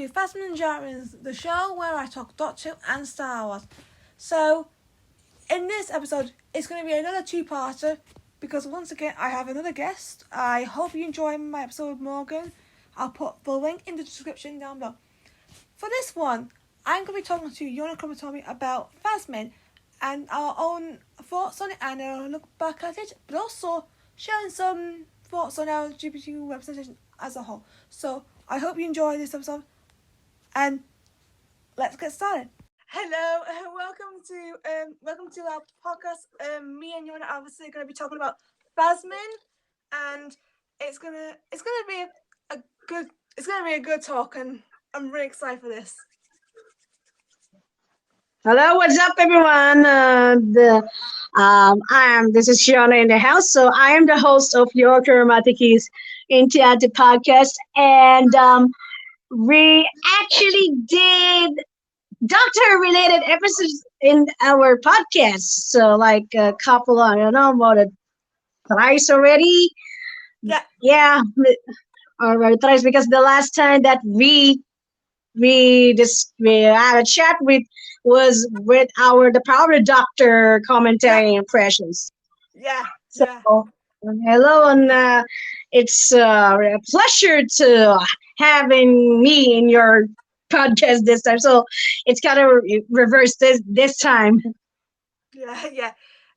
to Thasmin and Jarvin's, the show where I talk Doctor Who and Star Wars. So, in this episode, it's going to be another two-parter because once again, I have another guest. I hope you enjoy my episode with Morgan. I'll put the link in the description down below. For this one, I'm going to be talking to Yona Kuraktominto about Thasmin and our own thoughts on it and a look back at it, but also sharing some thoughts on LGBT representation as a whole. So, I hope you enjoy this episode, and let's get started. Hello, welcome to our podcast. Me and Yona are obviously going to be talking about Thasmin, and it's gonna be a good talk, and I'm really excited for this. Hello, what's up, everyone? This is Yona in the house. So I am the host of Your Kuraktominto's Into podcast, and we actually did Doctor-related episodes in our podcast. So like a couple, I don't know, more than thrice already. Yeah, already thrice because the last time that we had a chat was with the Power Doctor commentary impressions. Yeah. So hello, and it's a pleasure to having me in your podcast this time. So it's kind of reversed this time. Yeah.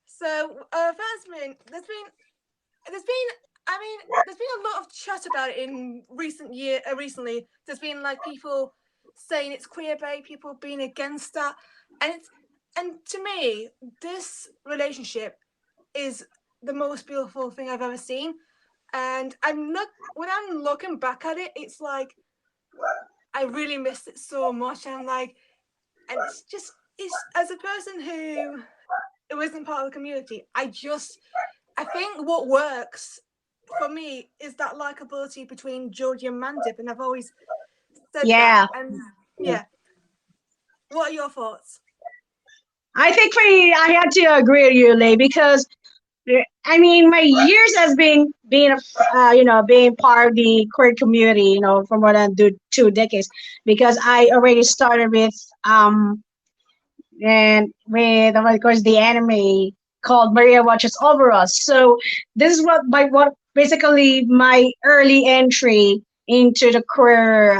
So Thasmin, there's been a lot of chat about it in recently. There's been like people saying it's queer bait, people being against that, and to me, this relationship is the most beautiful thing I've ever seen. And when I'm looking back at it, it's like I really missed it so much. And it's as a person who isn't part of the community, I think what works for me is that likability between Jodie and Mandip, and I've always said that. And what are your thoughts? I think I had to agree with you, Leigh, because I mean, my years has been being part of the queer community, for more than 2 decades, because I already started with of course the anime called Maria Watches Over Us. So this is what basically my early entry into the queer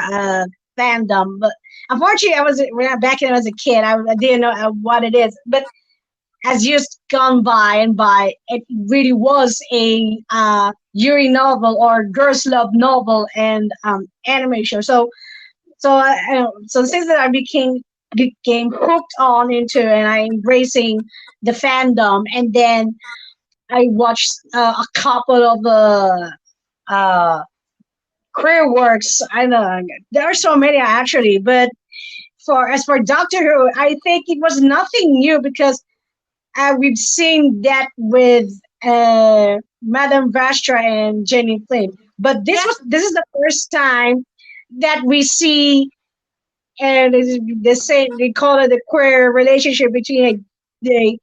fandom. But unfortunately, back when I was a kid, I didn't know what it is. But as years gone by, it really was a Yuri novel or girls' love novel and anime show. So since that I became hooked on into and I embracing the fandom, and then I watched a couple of queer works. I know there are so many actually, but as for Doctor Who, I think it was nothing new because we've seen that with Madame Vastra and Jenny Flynn. But this is the first time that we see, and they call it the queer relationship between the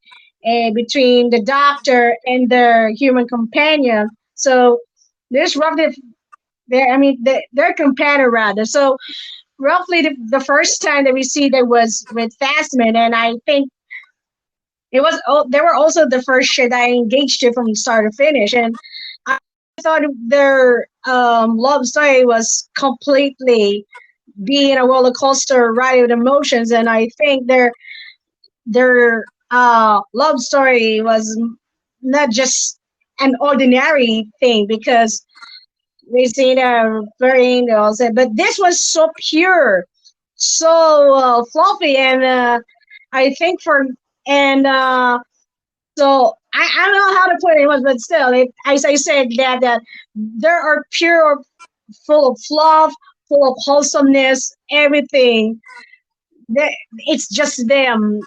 Doctor and their human companion. So there's roughly their companion rather. So roughly the first time that we see that was with Thasmin, and I think they were also the first shit I engaged to from start to finish, and I thought their love story was completely being a roller coaster ride of emotions, and I think their love story was not just an ordinary thing because we see the very angels, but this was so pure, so fluffy, and I think and so I don't know how to put it, but still, as I said, that there are pure, full of love, full of wholesomeness, everything. It's just them.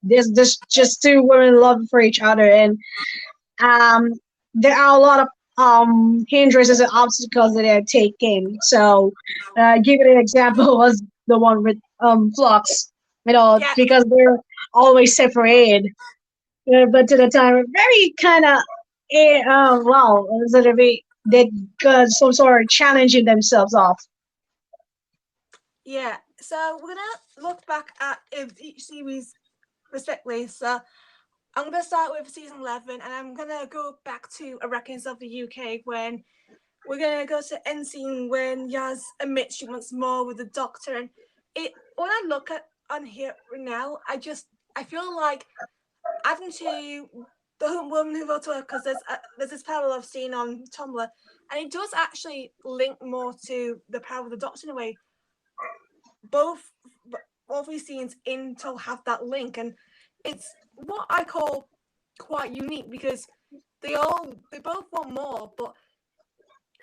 There's just two women in love for each other, and there are a lot of hindrances and obstacles that they're taking. So, giving an example was the one with Flux, because they're always separated. But to the time, very kind of, sort of they got some sort of challenging themselves off. Yeah, so we're gonna look back at each series respectively. So I'm gonna start with season 11, and I'm gonna go back to A Reckons of the UK when we're gonna go to end scene when Yaz admits she wants more with the Doctor, and it. When I look at on here now, I feel like adding to the woman who wrote to her, because there's this parallel I've seen on Tumblr, and it does actually link more to the power of the Doctor in a way. Both these scenes in to have that link, and it's what I call quite unique because they both want more, but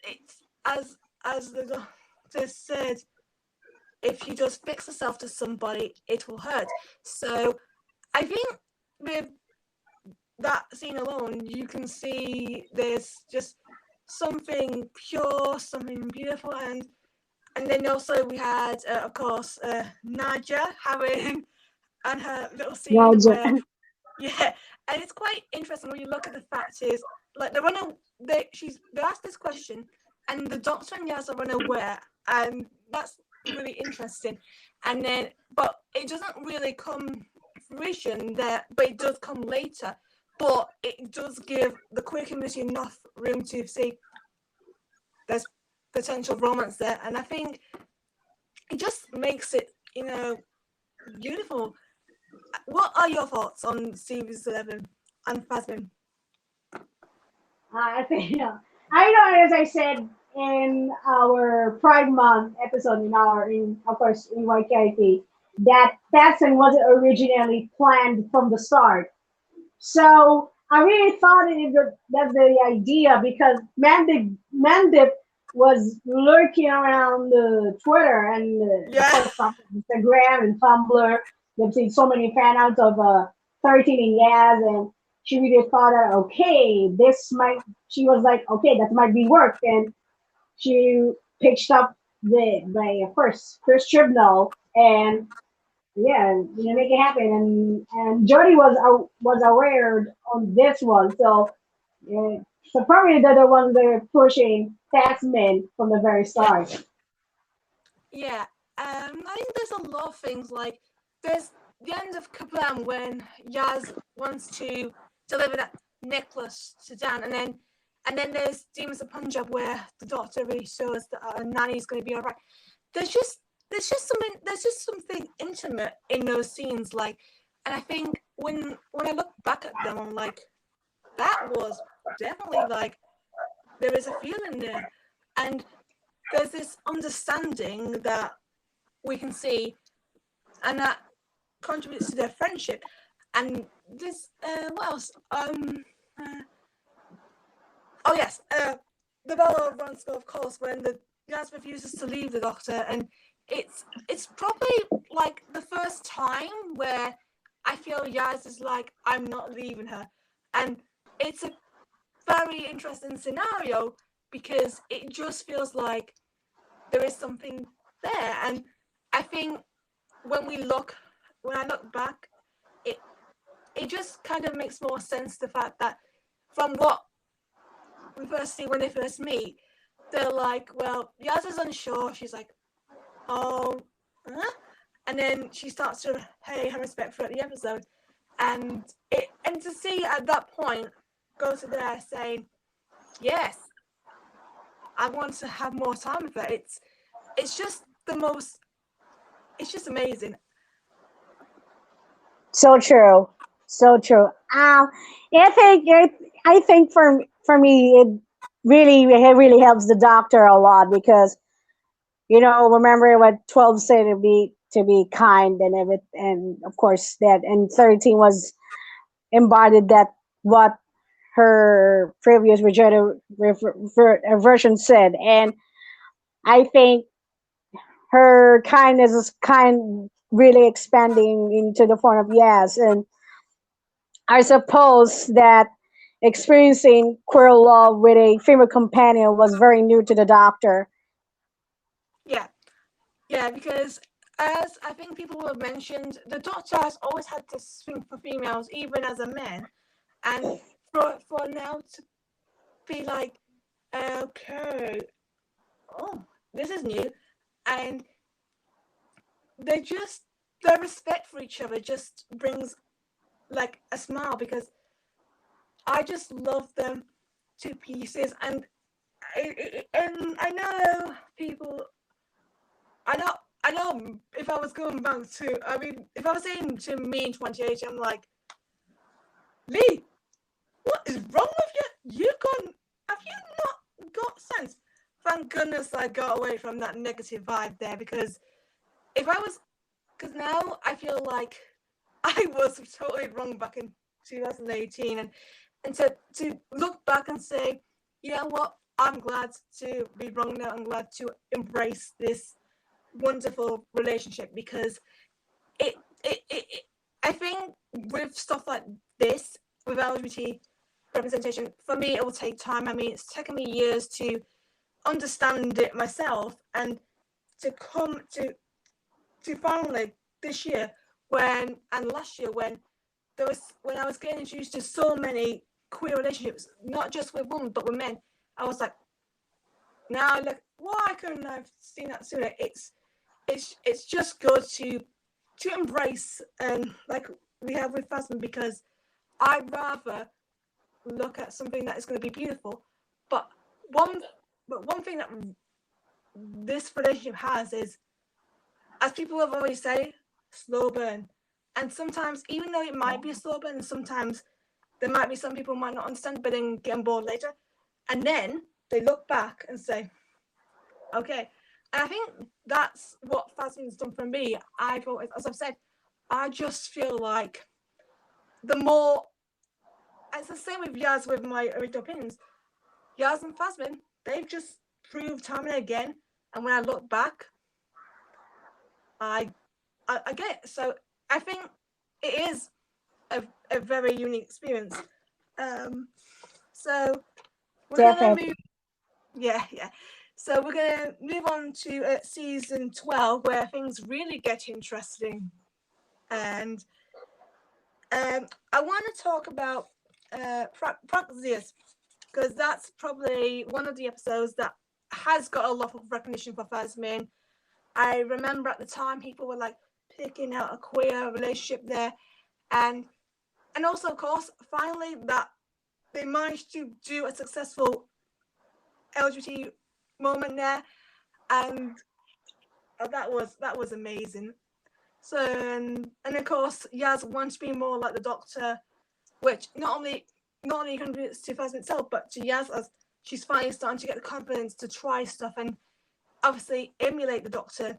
it's as the doctor said, if she just fix herself to somebody, it will hurt. So I think with that scene alone, you can see there's just something pure, something beautiful, and then also we had, of course, Nadia having and her little scene Roger. where, yeah, and it's quite interesting when you look at the fact is like they asked this question, and the Doctor and Yaz are unaware, and that's really interesting. And then, but it doesn't really come fruition there, but it does come later. But it does give the queer community enough room to see there's potential romance there, and I think it just makes it, beautiful. What are your thoughts on series 11 and Thasmin? I think, yeah. I know, as I said in our Pride Month episode, of course, in YKT, that Thasmin wasn't originally planned from the start. So I really thought that's the idea, because Mandip was lurking around the Twitter and of Yeah, course Instagram and Tumblr. They've seen so many fan outs of 13 and Yaz, and she really thought that, okay, this might. She was like, okay, that might be work, and she pitched up the first tribunal, and yeah, make it happen. And Jody was aware on this one, so so probably they're the ones that are pushing Taxman from the very yeah, start. yeah. I think there's a lot of things like there's the end of Kablam when Yaz wants to deliver that necklace to Dan, and then there's Demons of Punjab where the Doctor really shows that Nani's going to be alright. There's just something intimate in those scenes, like, and I think when I look back at them, I'm like, that was definitely like there is a feeling there, and there's this understanding that we can see, and that contributes to their friendship. And this, what else? Oh yes, the Bella runs go, of course, when the Yaz refuses to leave the Doctor, and it's probably like the first time where I feel Yaz is like, I'm not leaving her, and it's a very interesting scenario because it just feels like there is something there, and I think when I look back, it just kind of makes more sense, the fact that from what we first see when they first meet, they're like, well, Yaz is unsure. She's like, oh, huh? And then she starts to pay her respect throughout the episode, and to see at that point go to there saying, yes, I want to have more time with her. It's just the most. It's just amazing. So true. So true. I think for me it really helps the Doctor a lot, because remember what 12 said, to be kind, and and of course that, and 13 was embodied that, what her previous version said. And I think her kindness is really expanding into the form of yes. And I suppose that experiencing queer love with a female companion was very new to the Doctor. Yeah, yeah, because as I think people have mentioned, the Doctor has always had this thing for females, even as a man, and for now to be like, okay, oh, this is new, and their respect for each other just brings like a smile, because I just love them to pieces. And I know people. I know. If I was going back to, I mean, if I was saying to me in 2018, I'm like, Leigh, what is wrong with you? Have you not got sense? Thank goodness I got away from that negative vibe there, because now I feel like I was totally wrong back in 2018, and to look back and say, you know what, I'm glad to be wrong now. I'm glad to embrace this wonderful relationship, because it I think with stuff like this, with LGBT representation, for me it will take time. I mean, it's taken me years to understand it myself, and to come to finally this year and last year when I was getting introduced to so many queer relationships, not just with women but with men, I was like, now like, why couldn't I have seen that sooner? It's just good to embrace, like we have with Thasmin, because I'd rather look at something that is going to be beautiful. But one thing that this relationship has is, as people have always said, slow burn. And sometimes, even though it might be a slow burn, sometimes there might be some people who might not understand, but then get on board later. And then they look back and say, okay. And I think that's what Thasmin's done for me. I've always, as I've said, I just feel like the more, it's the same with Yaz, with my original opinions. Yaz and Thasmin, they've just proved time and again. And when I look back, I get it. So I think it is a very unique experience. So we're going to move. Yeah. So we're going to move on to season 12, where things really get interesting. And I want to talk about Praxeus, because that's probably one of the episodes that has got a lot of recognition for Thasmin. I remember at the time people were like picking out a queer relationship there, and also, of course, finally that they managed to do a successful LGBT moment there, and that was amazing. So and of course, Yaz wants to be more like the Doctor, which not only contributes to Thasmin itself, but to Yaz, as she's finally starting to get the confidence to try stuff and obviously emulate the Doctor,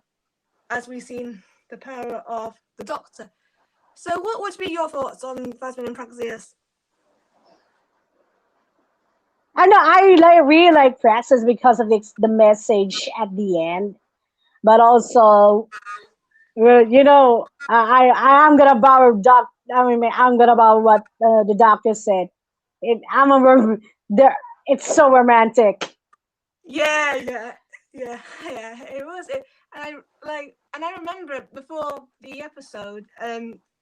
as we've seen the power of the Doctor. So what would be your thoughts on Thasmin and Praxeus? I know I really like Praxis because of the message at the end, but also, I'm gonna borrow doc. I'm gonna borrow what the doctor said. There. It's so romantic. Yeah. It was. And I remember before the episode,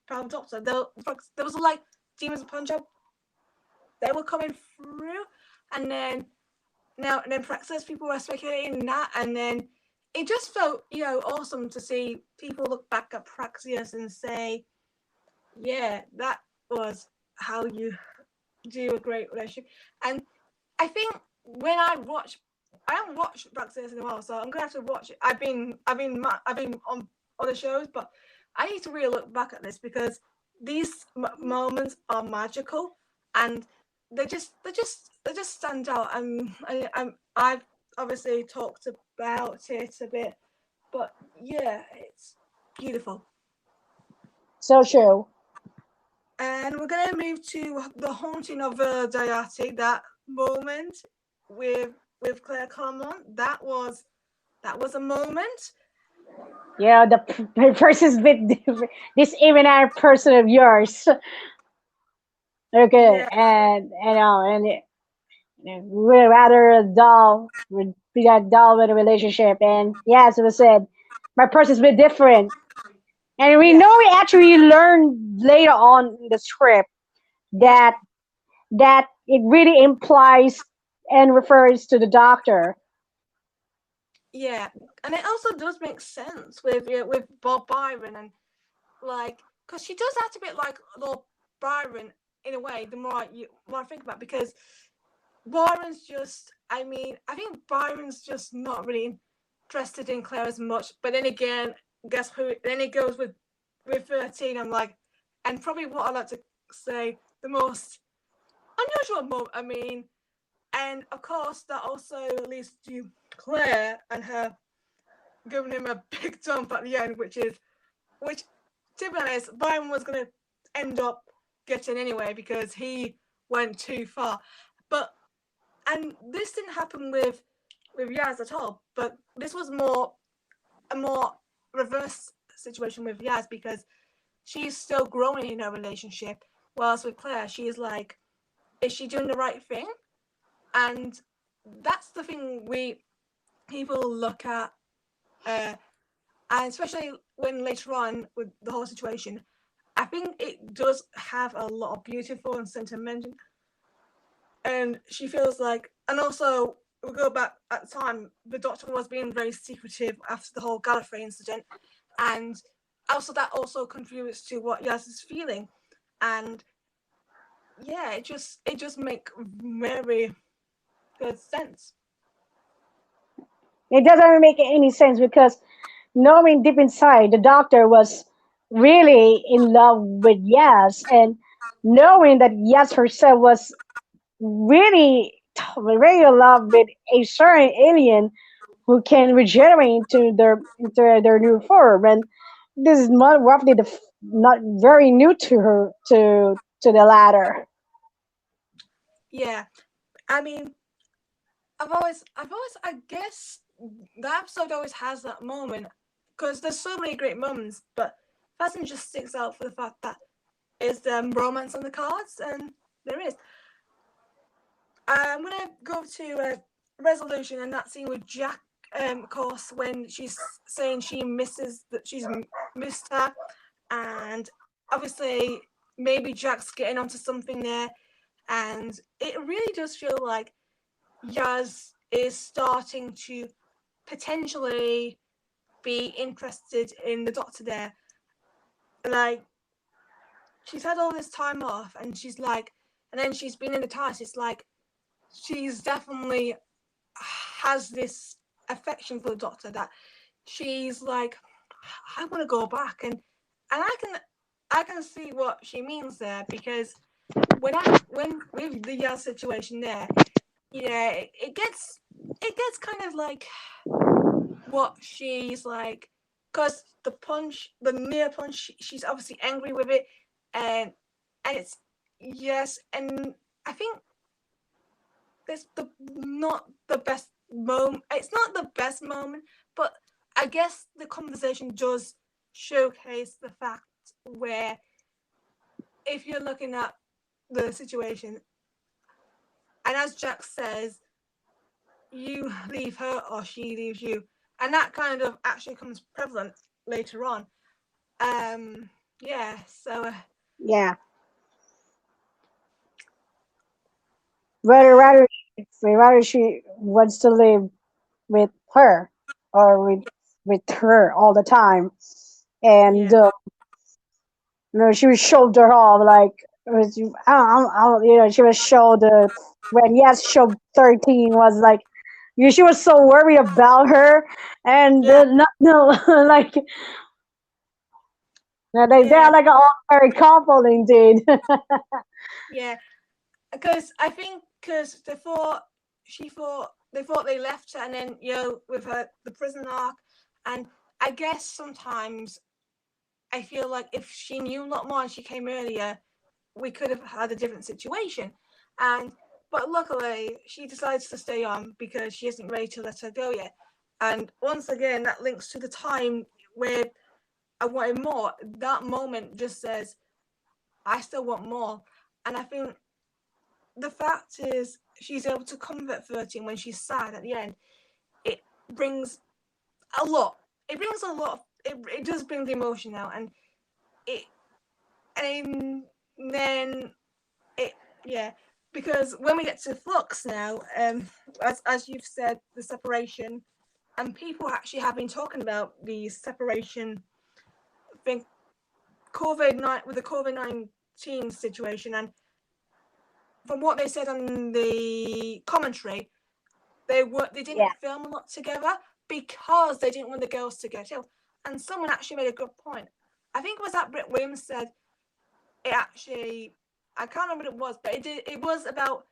Proud Doctor, there was like demons of Punjab. They were coming through, and then Praxis, people were speculating that, and then it just felt, awesome to see people look back at Praxeus and say, yeah, that was how you do a great relationship. And I think when I haven't watched Praxeus in a while, so I'm gonna have to watch it. I've been on other shows, but I need to really look back at this, because these moments are magical, and they just stand out. I've obviously talked about it a bit, but yeah, it's beautiful. So true. And we're gonna move to the haunting of Dayati. That moment with Claire Carmont, that was a moment. Yeah, the person's bit different. This even our person of yours. Okay, Yeah. and we're rather dull. We got dull with a relationship, and yeah, as it was said, my person's bit different. And we know we actually learned later on in the script that it really implies and refers to the Doctor. Yeah, and it also does make sense with Bob Byron and like because she does act a bit like Lord Byron in a way. The more I think about it, because Byron's just I think Byron's just not really interested in Claire as much. But then again, guess who? Then it goes with 13. I'm like, and probably what I like to say the most unusual moment. And of course that also leads to Claire and her giving him a big dump at the end, which to be honest, Byron was going to end up getting anyway because he went too far. And this didn't happen with Yaz at all, but this was a more reverse situation with Yaz because she's still growing in her relationship, whilst with Claire, she's like, is she doing the right thing? And that's the thing people look at, and especially when later on with the whole situation, I think it does have a lot of beautiful and sentimental. And she feels like, and also we go back at the time, the doctor was being very secretive after the whole Gallifrey incident, and also that also contributes to what Yaz is feeling, and yeah, it just makes very good sense. It doesn't make any sense because knowing deep inside the doctor was really in love with Yes, and knowing that Yes herself was really very in love with a certain alien who can regenerate into their new form, and this is not roughly not very new to her to the latter. Yeah, I mean, I guess the episode always has that moment because there's so many great moments, but Phasm just sticks out for the fact that is romance on the cards, and there is. I'm gonna go to resolution and that scene with Jack. Of course, when she's saying she's missed her, and obviously maybe Jack's getting onto something there, and it really does feel like Yaz is starting to potentially be interested in the Doctor there. Like she's had all this time off, and she's like, and then she's been in the TARDIS. It's like she's definitely has this affection for the Doctor that she's like, I want to go back, and I can see what she means there because when with the Yaz situation there, yeah, it gets kind of like what she's like, because the near punch, she's obviously angry with it, and it's yes, and I think it's not the best moment. It's not the best moment, but I guess the conversation does showcase the fact where if you're looking at the situation, and as Jack says, you leave her or she leaves you, and that kind of actually comes prevalent later on. Yeah, so Yeah, rather she wants to live with her or with her all the time, and yeah, she was showed her off like it was, she was showed when Yes showed 13 was like she was so worried about her, and yeah, not no like they're yeah, like a very couple indeed. yeah. Because I think because they thought they left her, and then with her the prison arc, and I guess sometimes I feel like if she knew a lot more and she came earlier, we could have had a different situation. And but luckily she decides to stay on because she isn't ready to let her go yet. And once again, that links to the time where I wanted more. That moment just says, I still want more. And I think the fact is she's able to comfort 13 when she's sad at the end. It brings a lot. It brings a lot. It does bring the emotion out, and it and then it yeah, because when we get to Flux now, as you've said, the separation, and people actually have been talking about the separation thing, with the COVID-19 situation, and from what they said on the commentary, they didn't film a lot together because they didn't want the girls to get ill. And someone actually made a good point. I think it was that Britt Williams said it actually, I can't remember what it was, but it was about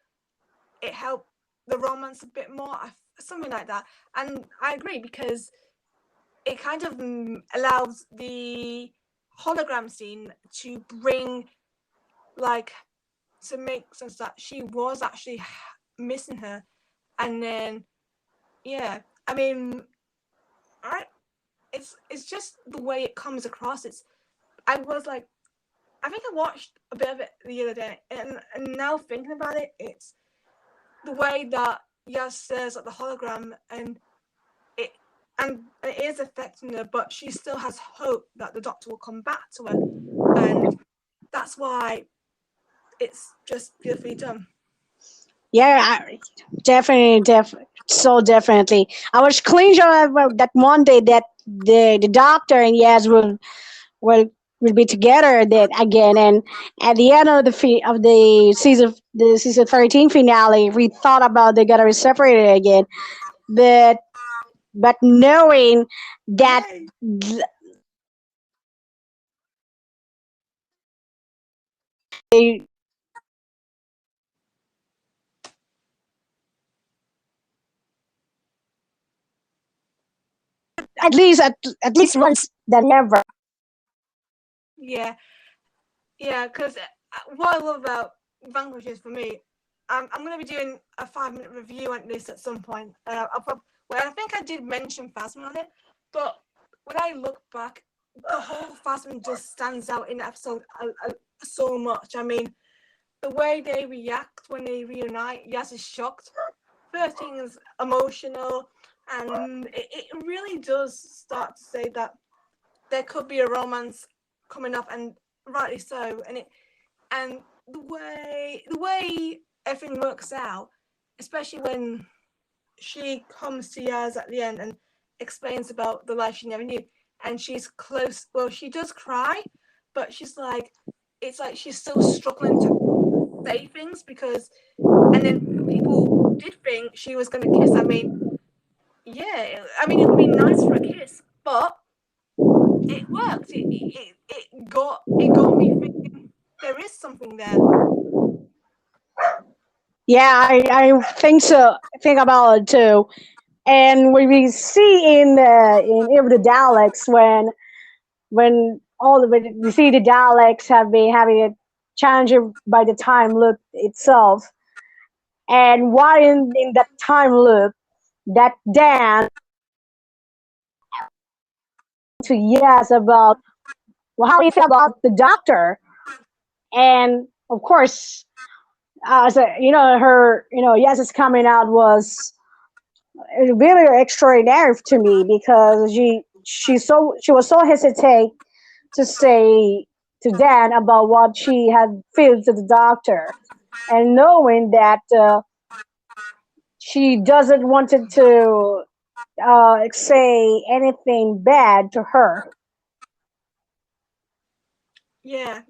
it helped the romance a bit more, something like that. And I agree, because it kind of allows the hologram scene to bring, like, to make sense that she was actually missing her. And then, yeah, I mean, it's just the way it comes across. I was like, I think I watched a bit of it the other day, and now thinking about it, it's the way that Yaz says at the hologram, and it is affecting her, but she still has hope that the Doctor will come back to her, and that's why it's just beautifully done. Yeah, definitely. I was clean sure that one day that the doctor and Yaz will be together then again, and at the end of the season 13 finale, we thought about they're gonna be separated again, but knowing that they at least once than never. Yeah, because what I love about Vanquish is, for me, I'm going to be doing a 5-minute review at least at some point. I think I did mention Thasmin on it, but when I look back, the whole Thasmin just stands out in the episode so much. I mean, the way they react when they reunite, Yaz is shocked. 13 is emotional, and it really does start to say that there could be a romance coming up, and rightly so. And the way everything works out, especially when she comes to Yaz at the end and explains about the life she never knew, and she's close. Well, she does cry, but she's like, it's like she's still struggling to say things, because, and then people did think she was going to kiss. I mean, yeah, I mean, it would be nice for a kiss, but it worked. It got me thinking there is something there. Yeah, I think so. Think about it too. And when we see in Eve of the Daleks, when when we see the Daleks have been having a challenge by the time loop itself, and why in that time loop that Dan to Yes about, well, how do you feel about the Doctor, and of course, her Yes's coming out was really extraordinary to me, because she was so hesitant to say to Dan about what she had felt to the Doctor, and knowing that she doesn't wanted to say anything bad to her. Yeah,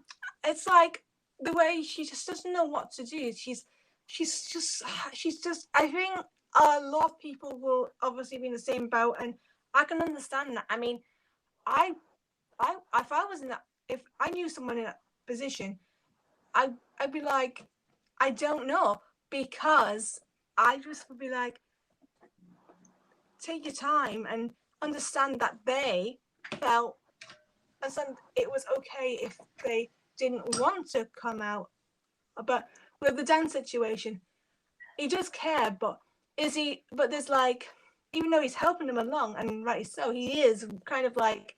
it's like the way she just doesn't know what to do. She's just. I think a lot of people will obviously be in the same boat, and I can understand that. I mean, I if I was in that, if I knew someone in that position, I'd be like, I don't know, because I just would be like, take your time and understand that they felt, and it was okay if they didn't want to come out. But with the Dan situation, he does care, but is he? But there's like, even though he's helping them along, and rightly so, he is kind of like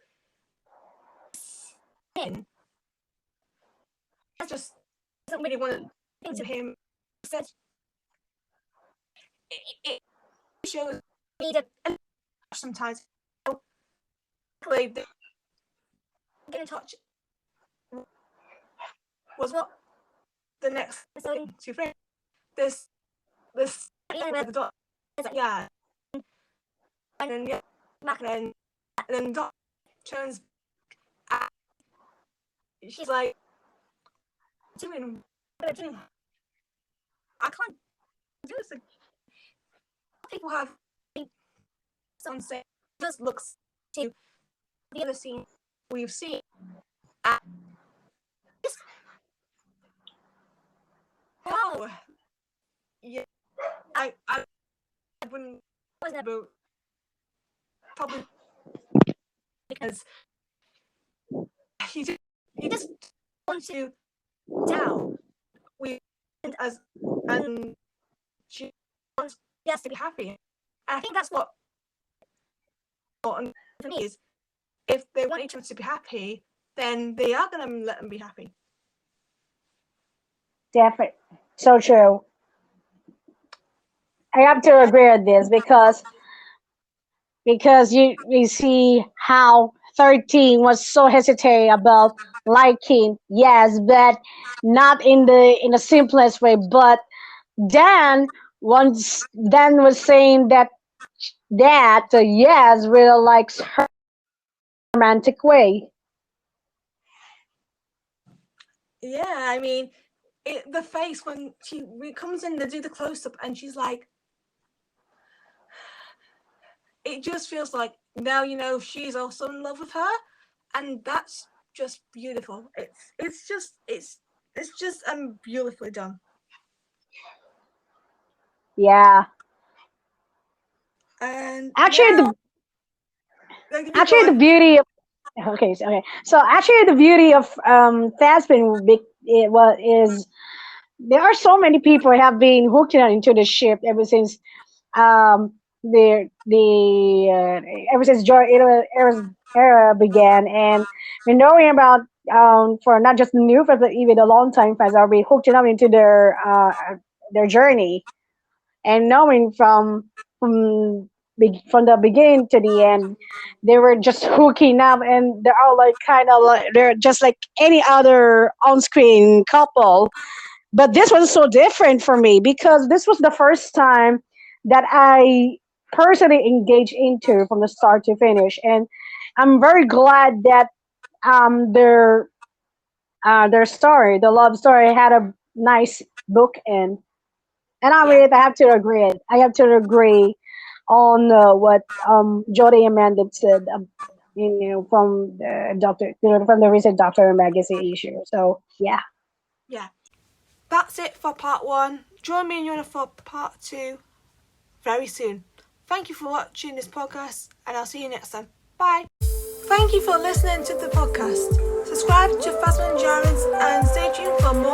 in. I just don't really want to think to him. Said it shows me that sometimes they get in touch was what the next to friend. This the doctor, yeah, and then yeah, back and then Dot turns back and she's like, doing, what am I doing? I can't do this. People have some say just looks to the other scene we've seen. Oh, yeah, I wouldn't about probably because he just wants to down. We as and she wants yes to be happy. And I think that's what important for me is if they want each other to be happy, then they are gonna let them be happy. Definitely. So true. I have to agree with this because you see how 13 was so hesitant about liking, yes, but not in the simplest way. But Dan was saying that yes really likes her romantic way. Yeah, I mean, the face when she comes in to do the close up and she's like, it just feels like now you know she's also in love with her, and that's just beautiful. It's just beautifully done. Yeah. And Actually, now, the beauty of so actually the beauty of Thasmin is there are so many people who have been hooked into the ship ever since the ever since era began, and we're knowing about for not just the new fans but even the long time fans are being hooked up into their journey, and knowing from the beginning to the end, they were just hooking up, and they're all like kind of like they're just like any other on-screen couple. But this was so different for me because this was the first time that I personally engaged into from the start to finish, and I'm very glad that their story, the love story, had a nice bookend. And I have to agree. I have to agree on what Jody and Amanda said. From the from the recent Doctor Magazine issue. So yeah. Yeah, that's it for part 1. Join me and Yona for part 2 very soon. Thank you for watching this podcast, and I'll see you next time. Bye. Thank you for listening to the podcast. Subscribe to Thasmin and stay tuned for more